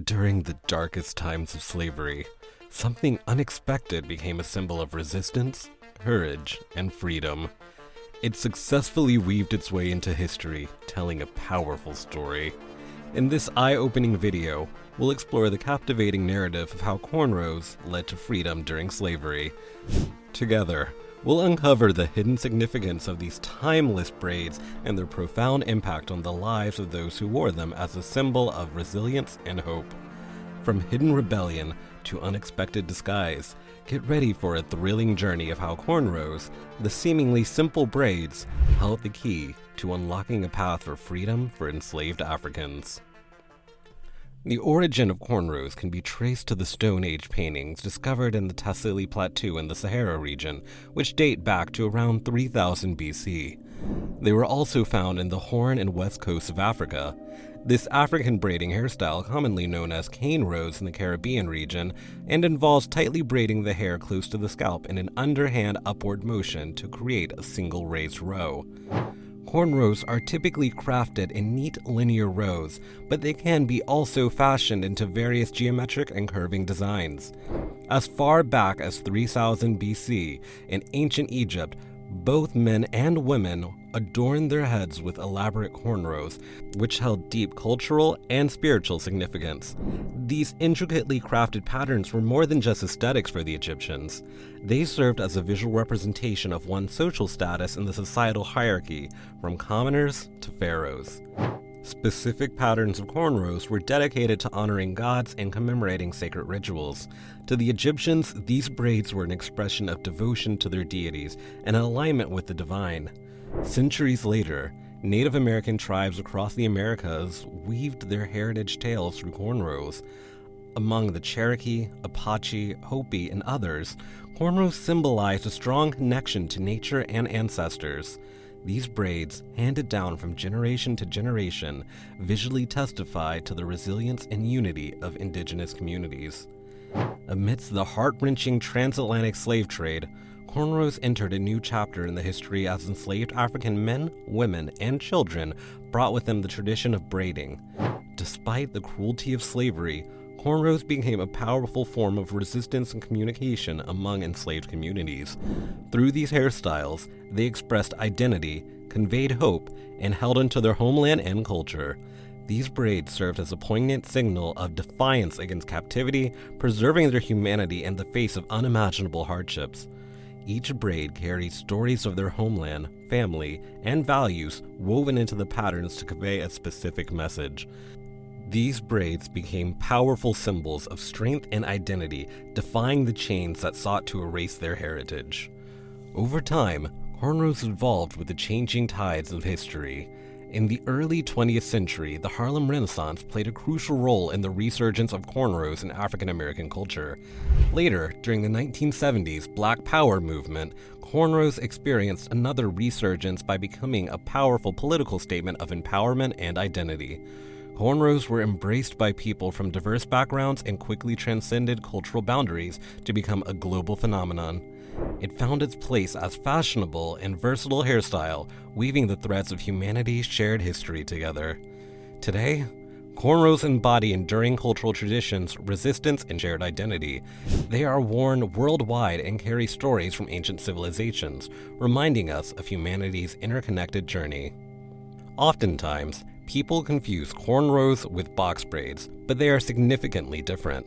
During the darkest times of slavery, something unexpected became a symbol of resistance, courage, and freedom. It successfully weaved its way into history, telling a powerful story. In this eye-opening video, we'll explore the captivating narrative of how cornrows led to freedom during slavery. Together, we'll uncover the hidden significance of these timeless braids and their profound impact on the lives of those who wore them as a symbol of resilience and hope. From hidden rebellion to unexpected disguise, get ready for a thrilling journey of how cornrows, the seemingly simple braids, held the key to unlocking a path for freedom for enslaved Africans. The origin of cornrows can be traced to the Stone Age paintings discovered in the Tassili Plateau in the Sahara region, which date back to around 3000 BC. They were also found in the Horn and west coasts of Africa. This African braiding hairstyle, commonly known as cane rows in the Caribbean region, and involves tightly braiding the hair close to the scalp in an underhand upward motion to create a single raised row. Cornrows are typically crafted in neat linear rows, but they can be also fashioned into various geometric and curving designs. As far back as 3000 BC, in ancient Egypt, both men and women adorned their heads with elaborate cornrows, which held deep cultural and spiritual significance. These intricately crafted patterns were more than just aesthetics for the Egyptians. They served as a visual representation of one's social status in the societal hierarchy, from commoners to pharaohs. Specific patterns of cornrows were dedicated to honoring gods and commemorating sacred rituals. To the Egyptians, these braids were an expression of devotion to their deities and an alignment with the divine. Centuries later, Native American tribes across the Americas weaved their heritage tales through cornrows. Among the Cherokee, Apache, Hopi, and others, cornrows symbolized a strong connection to nature and ancestors. These braids, handed down from generation to generation, visually testified to the resilience and unity of indigenous communities. Amidst the heart-wrenching transatlantic slave trade, cornrows entered a new chapter in the history as enslaved African men, women, and children brought with them the tradition of braiding. Despite the cruelty of slavery, cornrows became a powerful form of resistance and communication among enslaved communities. Through these hairstyles, they expressed identity, conveyed hope, and held onto their homeland and culture. These braids served as a poignant signal of defiance against captivity, preserving their humanity in the face of unimaginable hardships. Each braid carried stories of their homeland, family, and values woven into the patterns to convey a specific message. These braids became powerful symbols of strength and identity, defying the chains that sought to erase their heritage. Over time, cornrows evolved with the changing tides of history. In the early 20th century, the Harlem Renaissance played a crucial role in the resurgence of cornrows in African American culture. Later, during the 1970s Black Power movement, cornrows experienced another resurgence by becoming a powerful political statement of empowerment and identity. Cornrows were embraced by people from diverse backgrounds and quickly transcended cultural boundaries to become a global phenomenon. It found its place as fashionable and versatile hairstyle, weaving the threads of humanity's shared history together. Today, cornrows embody enduring cultural traditions, resistance, and shared identity. They are worn worldwide and carry stories from ancient civilizations, reminding us of humanity's interconnected journey. Oftentimes, people confuse cornrows with box braids, but they are significantly different.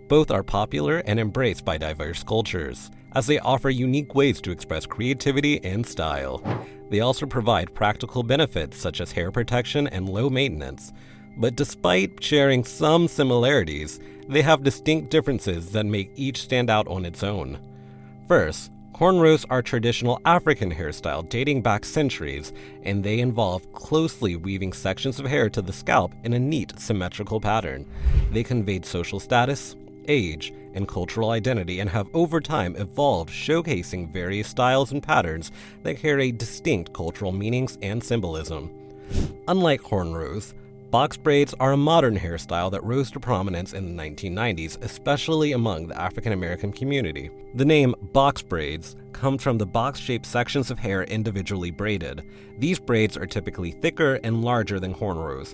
Both are popular and embraced by diverse cultures, as they offer unique ways to express creativity and style. They also provide practical benefits such as hair protection and low maintenance. But despite sharing some similarities, they have distinct differences that make each stand out on its own. First, cornrows are traditional African hairstyle dating back centuries, and they involve closely weaving sections of hair to the scalp in a neat, symmetrical pattern. They conveyed social status, age, and cultural identity and have over time evolved, showcasing various styles and patterns that carry distinct cultural meanings and symbolism. Unlike cornrows, Box braids are a modern hairstyle that rose to prominence in the 1990s, especially among the African American community. The name box braids comes from the box-shaped sections of hair individually braided. These braids are typically thicker and larger than cornrows,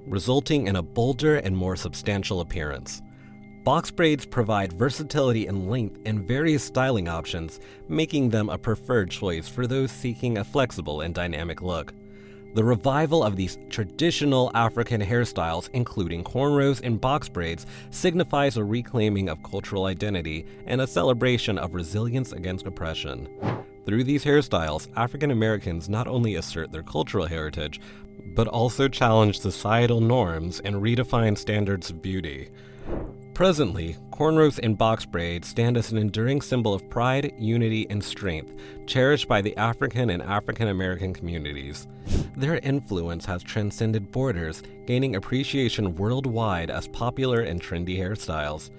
resulting in a bolder and more substantial appearance. Box braids provide versatility in length and various styling options, making them a preferred choice for those seeking a flexible and dynamic look. The revival of these traditional African hairstyles, including cornrows and box braids, signifies a reclaiming of cultural identity and a celebration of resilience against oppression. Through these hairstyles, African Americans not only assert their cultural heritage, but also challenge societal norms and redefine standards of beauty. Presently, cornrows and box braids stand as an enduring symbol of pride, unity, and strength, cherished by the African and African American communities. Their influence has transcended borders, gaining appreciation worldwide as popular and trendy hairstyles.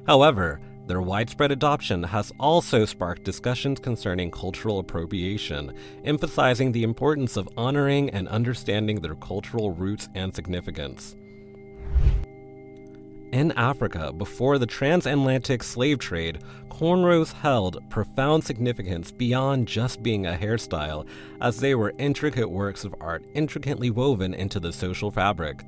However, their widespread adoption has also sparked discussions concerning cultural appropriation, emphasizing the importance of honoring and understanding their cultural roots and significance. In Africa, before the transatlantic slave trade, cornrows held profound significance beyond just being a hairstyle, as they were intricate works of art intricately woven into the social fabric.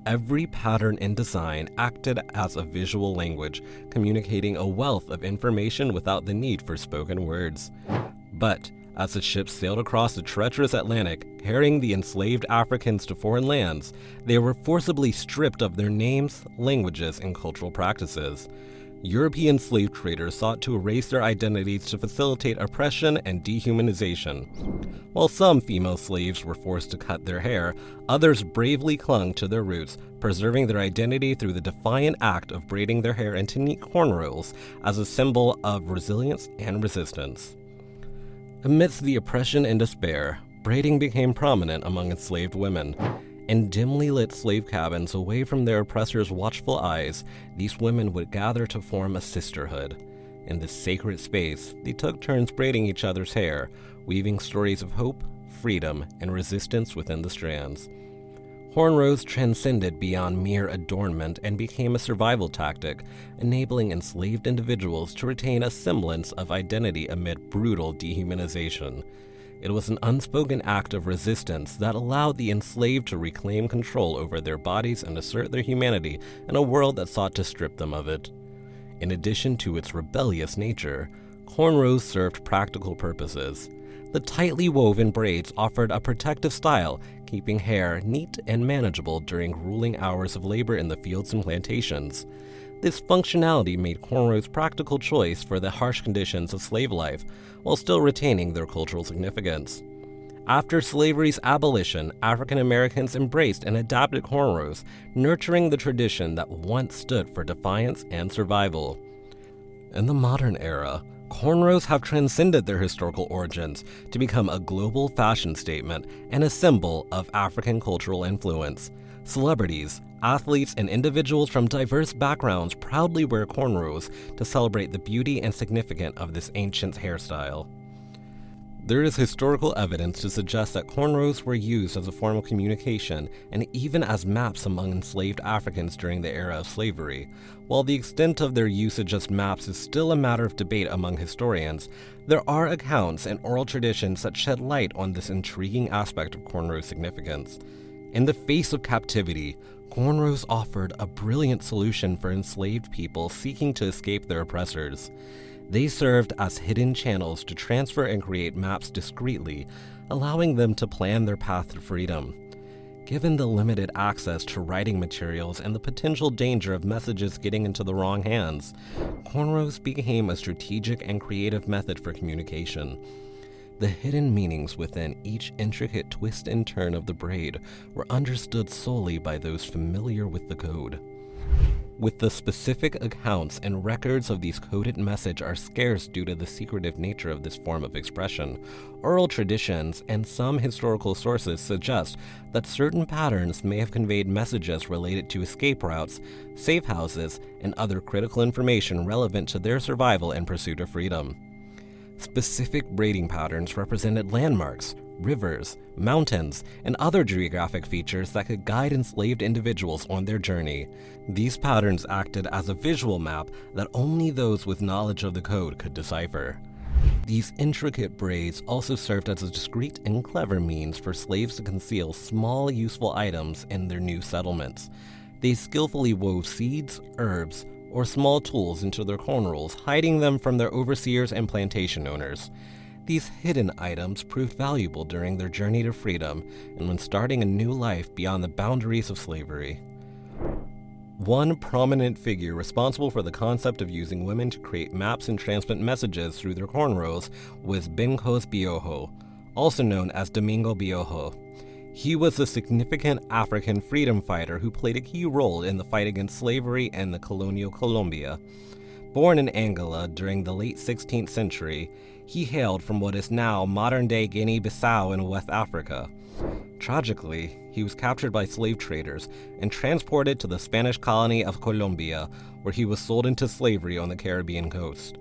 Every pattern and design acted as a visual language, communicating a wealth of information without the need for spoken words. But as the ships sailed across the treacherous Atlantic, carrying the enslaved Africans to foreign lands, they were forcibly stripped of their names, languages, and cultural practices. European slave traders sought to erase their identities to facilitate oppression and dehumanization. While some female slaves were forced to cut their hair, others bravely clung to their roots, preserving their identity through the defiant act of braiding their hair into neat cornrows as a symbol of resilience and resistance. Amidst the oppression and despair, braiding became prominent among enslaved women. In dimly lit slave cabins away from their oppressors' watchful eyes, these women would gather to form a sisterhood. In this sacred space, they took turns braiding each other's hair, weaving stories of hope, freedom, and resistance within the strands. Cornrows transcended beyond mere adornment and became a survival tactic, enabling enslaved individuals to retain a semblance of identity amid brutal dehumanization. It was an unspoken act of resistance that allowed the enslaved to reclaim control over their bodies and assert their humanity in a world that sought to strip them of it. In addition to its rebellious nature, cornrows served practical purposes. The tightly woven braids offered a protective style, keeping hair neat and manageable during grueling hours of labor in the fields and plantations. This functionality made cornrows practical choice for the harsh conditions of slave life, while still retaining their cultural significance. After slavery's abolition, African Americans embraced and adapted cornrows, nurturing the tradition that once stood for defiance and survival. In the modern era, cornrows have transcended their historical origins to become a global fashion statement and a symbol of African cultural influence. Celebrities, athletes, and individuals from diverse backgrounds proudly wear cornrows to celebrate the beauty and significance of this ancient hairstyle. There is historical evidence to suggest that cornrows were used as a form of communication and even as maps among enslaved Africans during the era of slavery. While the extent of their usage as maps is still a matter of debate among historians, there are accounts and oral traditions that shed light on this intriguing aspect of cornrows' significance. In the face of captivity, cornrows offered a brilliant solution for enslaved people seeking to escape their oppressors. They served as hidden channels to transfer and create maps discreetly, allowing them to plan their path to freedom. Given the limited access to writing materials and the potential danger of messages getting into the wrong hands, cornrows became a strategic and creative method for communication. The hidden meanings within each intricate twist and turn of the braid were understood solely by those familiar with the code. With the specific accounts and records of these coded messages are scarce due to the secretive nature of this form of expression, oral traditions and some historical sources suggest that certain patterns may have conveyed messages related to escape routes, safe houses, and other critical information relevant to their survival and pursuit of freedom. Specific braiding patterns represented landmarks, rivers, mountains, and other geographic features that could guide enslaved individuals on their journey. These patterns acted as a visual map that only those with knowledge of the code could decipher. These intricate braids also served as a discreet and clever means for slaves to conceal small, useful items in their new settlements. They skillfully wove seeds, herbs, or small tools into their cornrows, hiding them from their overseers and plantation owners. These hidden items proved valuable during their journey to freedom and when starting a new life beyond the boundaries of slavery. One prominent figure responsible for the concept of using women to create maps and transmit messages through their cornrows was Binkos Bioho, also known as Domingo Bioho. He was a significant African freedom fighter who played a key role in the fight against slavery in the colonial Colombia. Born in Angola during the late 16th century, he hailed from what is now modern-day Guinea-Bissau in West Africa. Tragically, he was captured by slave traders and transported to the Spanish colony of Colombia, where he was sold into slavery on the Caribbean coast.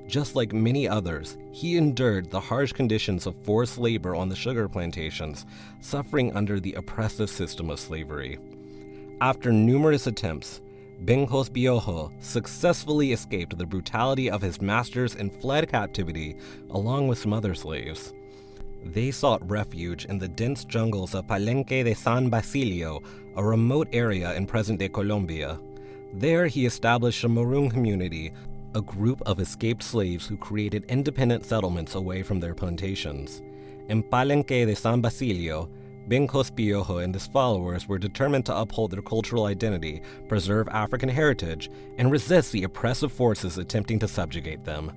Just like many others, he endured the harsh conditions of forced labor on the sugar plantations, suffering under the oppressive system of slavery. After numerous attempts, Binkos Bioho successfully escaped the brutality of his masters and fled captivity along with some other slaves. They sought refuge in the dense jungles of Palenque de San Basilio, a remote area in present-day Colombia. There he established a Maroon community, a group of escaped slaves who created independent settlements away from their plantations. In Palenque de San Basilio, Binkos Bioho and his followers were determined to uphold their cultural identity, preserve African heritage, and resist the oppressive forces attempting to subjugate them.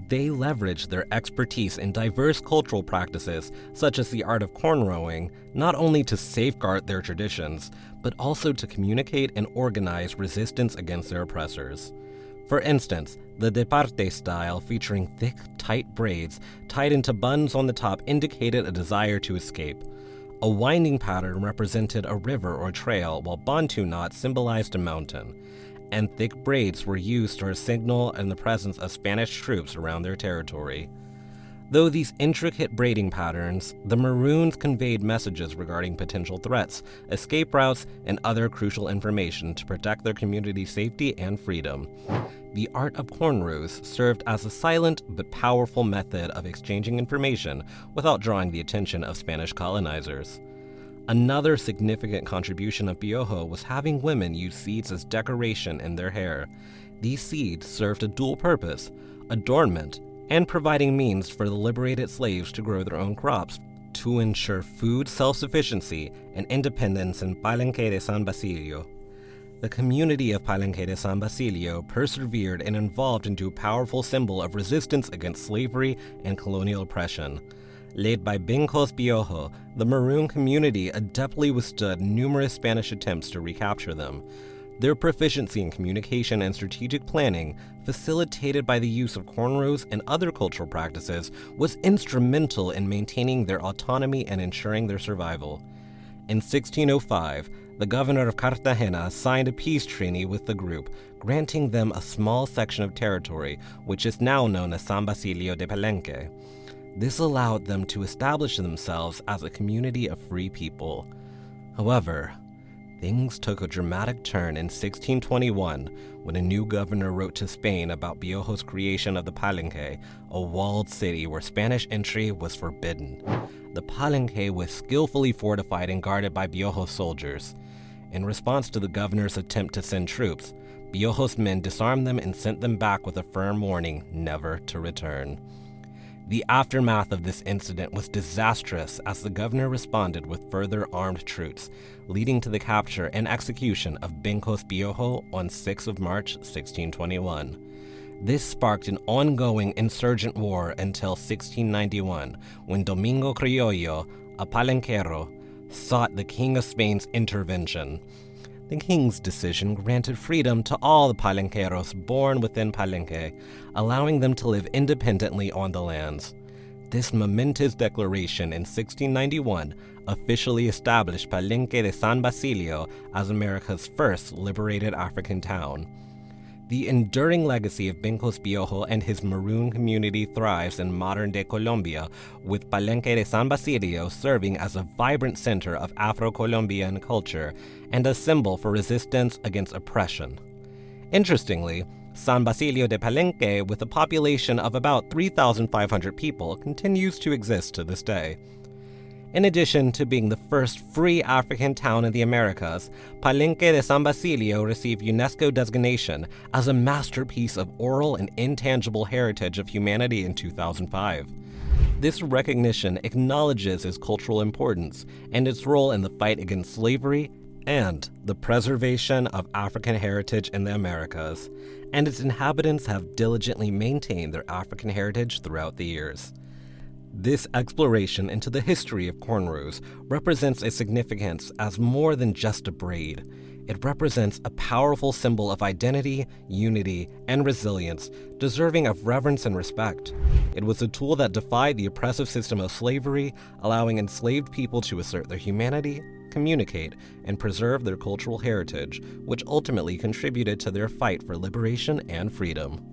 They leveraged their expertise in diverse cultural practices, such as the art of cornrowing, not only to safeguard their traditions, but also to communicate and organize resistance against their oppressors. For instance, the departe style, featuring thick, tight braids tied into buns on the top, indicated a desire to escape. A winding pattern represented a river or trail, while bantu knots symbolized a mountain. And thick braids were used to signal in the presence of Spanish troops around their territory. Though these intricate braiding patterns, the Maroons conveyed messages regarding potential threats, escape routes, and other crucial information to protect their community's safety and freedom. The art of cornrows served as a silent but powerful method of exchanging information without drawing the attention of Spanish colonizers. Another significant contribution of Bioho was having women use seeds as decoration in their hair. These seeds served a dual purpose: adornment and providing means for the liberated slaves to grow their own crops to ensure food self-sufficiency and independence in Palenque de San Basilio. The community of Palenque de San Basilio persevered and evolved into a powerful symbol of resistance against slavery and colonial oppression. Led by Binkos Bioho, the Maroon community adeptly withstood numerous Spanish attempts to recapture them. Their proficiency in communication and strategic planning, facilitated by the use of cornrows and other cultural practices, was instrumental in maintaining their autonomy and ensuring their survival. In 1605, the governor of Cartagena signed a peace treaty with the group, granting them a small section of territory, which is now known as San Basilio de Palenque. This allowed them to establish themselves as a community of free people. However, things took a dramatic turn in 1621 when a new governor wrote to Spain about Biojo's creation of the Palenque, a walled city where Spanish entry was forbidden. The Palenque was skillfully fortified and guarded by Biojo's soldiers. In response to the governor's attempt to send troops, Biojo's men disarmed them and sent them back with a firm warning never to return. The aftermath of this incident was disastrous as the governor responded with further armed troops, leading to the capture and execution of Binkos Bioho on 6 March 1621. This sparked an ongoing insurgent war until 1691, when Domingo Criollo, a palenquero, sought the King of Spain's intervention. The king's decision granted freedom to all the palenqueros born within Palenque, allowing them to live independently on the lands. This momentous declaration in 1691 officially established Palenque de San Basilio as America's first liberated African town. The enduring legacy of Bencos Piojo and his maroon community thrives in modern-day Colombia, with Palenque de San Basilio serving as a vibrant center of Afro-Colombian culture and a symbol for resistance against oppression. Interestingly, San Basilio de Palenque, with a population of about 3,500 people, continues to exist to this day. In addition to being the first free African town in the Americas, Palenque de San Basilio received UNESCO designation as a masterpiece of oral and intangible heritage of humanity in 2005. This recognition acknowledges its cultural importance and its role in the fight against slavery and the preservation of African heritage in the Americas, and its inhabitants have diligently maintained their African heritage throughout the years. This exploration into the history of cornrows represents a significance as more than just a braid. It represents a powerful symbol of identity, unity, and resilience, deserving of reverence and respect. It was a tool that defied the oppressive system of slavery, allowing enslaved people to assert their humanity, communicate, and preserve their cultural heritage, which ultimately contributed to their fight for liberation and freedom.